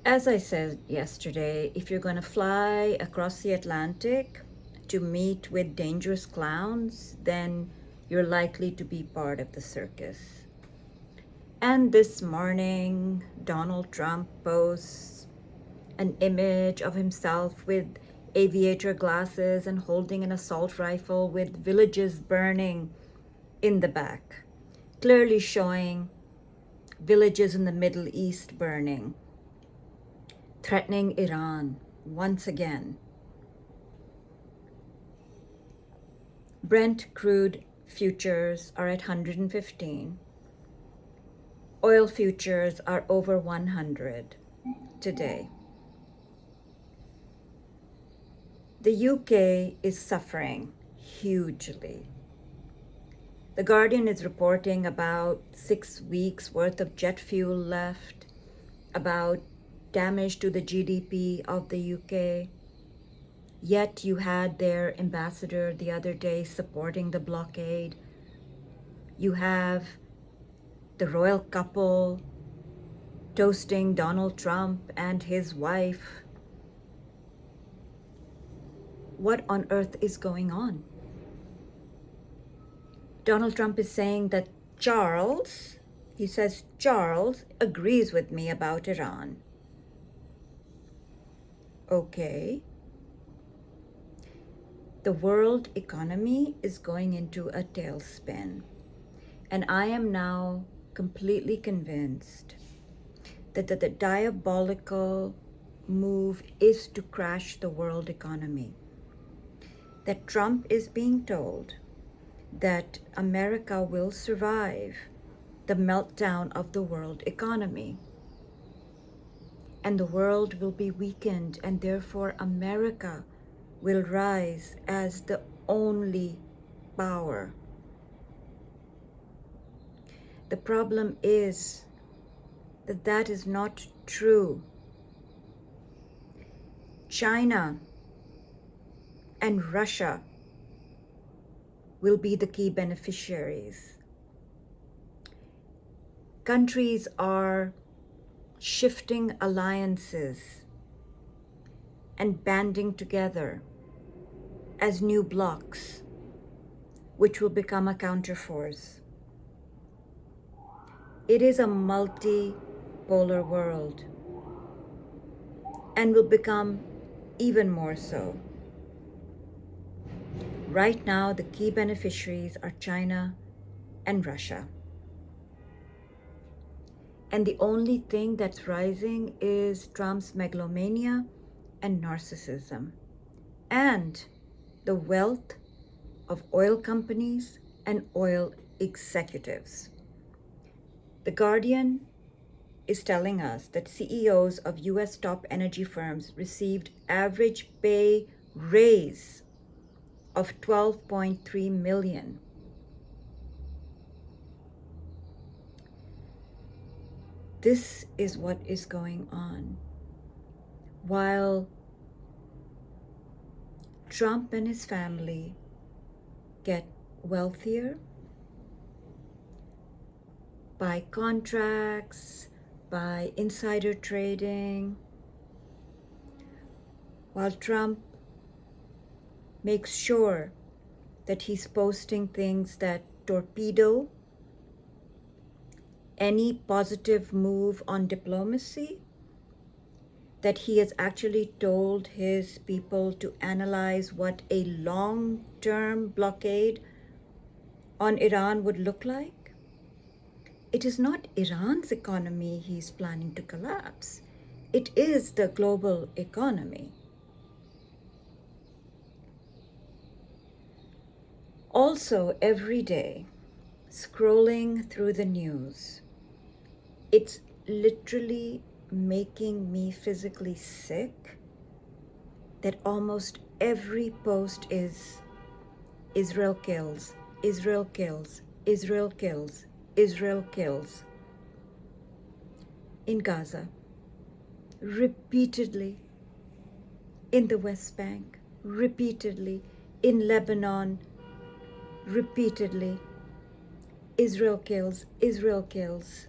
As I said yesterday, if you're going to fly across the Atlantic to meet with dangerous clowns, then you're likely to be part of the circus. And this morning, Donald Trump posts an image of himself with aviator glasses and holding an assault rifle with villages burning in the back, clearly showing villages in the Middle East burning, threatening Iran once again. Brent crude futures are at 115. Oil futures are over 100 today. The UK is suffering hugely. The Guardian is reporting about 6 weeks worth of jet fuel left, about damage to the GDP of the UK. Yet you had their ambassador the other day supporting the blockade. You have the royal couple toasting Donald Trump and his wife. What on earth is going on? Donald Trump is saying that he says Charles agrees with me about Iran. Okay. The world economy is going into a tailspin. And I am now completely convinced that the diabolical move is to crash the world economy. That Trump is being told that America will survive the meltdown of the world economy. And the world will be weakened, and therefore America will rise as the only power. The problem is that that is not true. China and Russia will be the key beneficiaries. Countries are shifting alliances and banding together as new blocs, which will become a counterforce. It is a multipolar world and will become even more so. Right now, the key beneficiaries are China and Russia. And the only thing that's rising is Trump's megalomania and narcissism, and the wealth of oil companies and oil executives. The Guardian is telling us that CEOs of US top energy firms received average pay raise of 12.3 million. This is what is going on. While Trump and his family get wealthier by contracts, by insider trading, while Trump makes sure that he's posting things that torpedo any positive move on diplomacy, that he has actually told his people to analyze what a long-term blockade on Iran would look like. It is not Iran's economy he's planning to collapse. It is the global economy. Also, every day, scrolling through the news, it's literally making me physically sick that almost every post is Israel kills, Israel kills, Israel kills, Israel kills. In Gaza, repeatedly, in the West Bank, repeatedly, in Lebanon, repeatedly, Israel kills, Israel kills.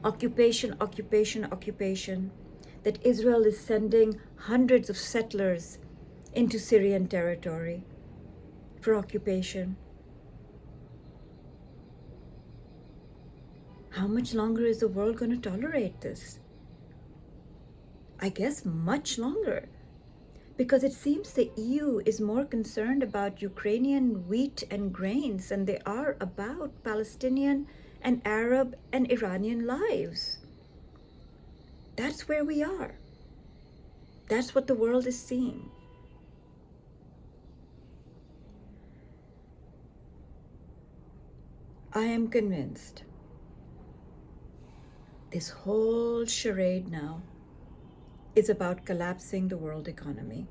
Occupation, occupation, occupation. That Israel is sending hundreds of settlers into Syrian territory for occupation. How much longer is the world going to tolerate this? I guess much longer, because it seems the EU is more concerned about Ukrainian wheat and grains than they are about Palestinian and Arab and Iranian lives. That's where we are. That's what the world is seeing. I am convinced this whole charade now is about collapsing the world economy.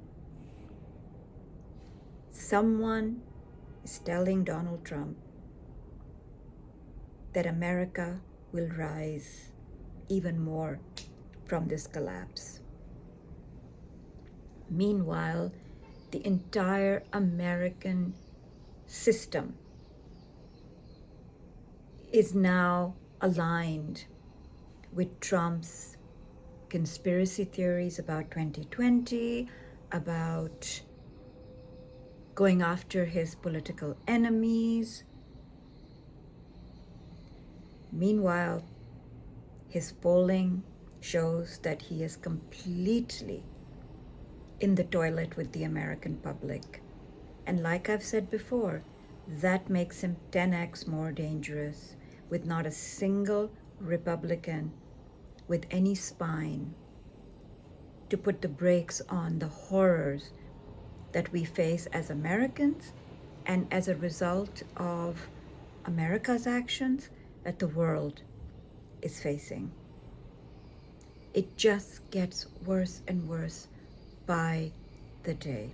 Someone is telling Donald Trump that America will rise even more from this collapse. Meanwhile, the entire American system is now aligned with Trump's conspiracy theories about 2020, about going after his political enemies. Meanwhile, his polling shows that he is completely in the toilet with the American public. And like I've said before, that makes him 10x more dangerous, with not a single Republican with any spine to put the brakes on the horrors that we face as Americans, and as a result of America's actions, that the world is facing. It just gets worse and worse by the day.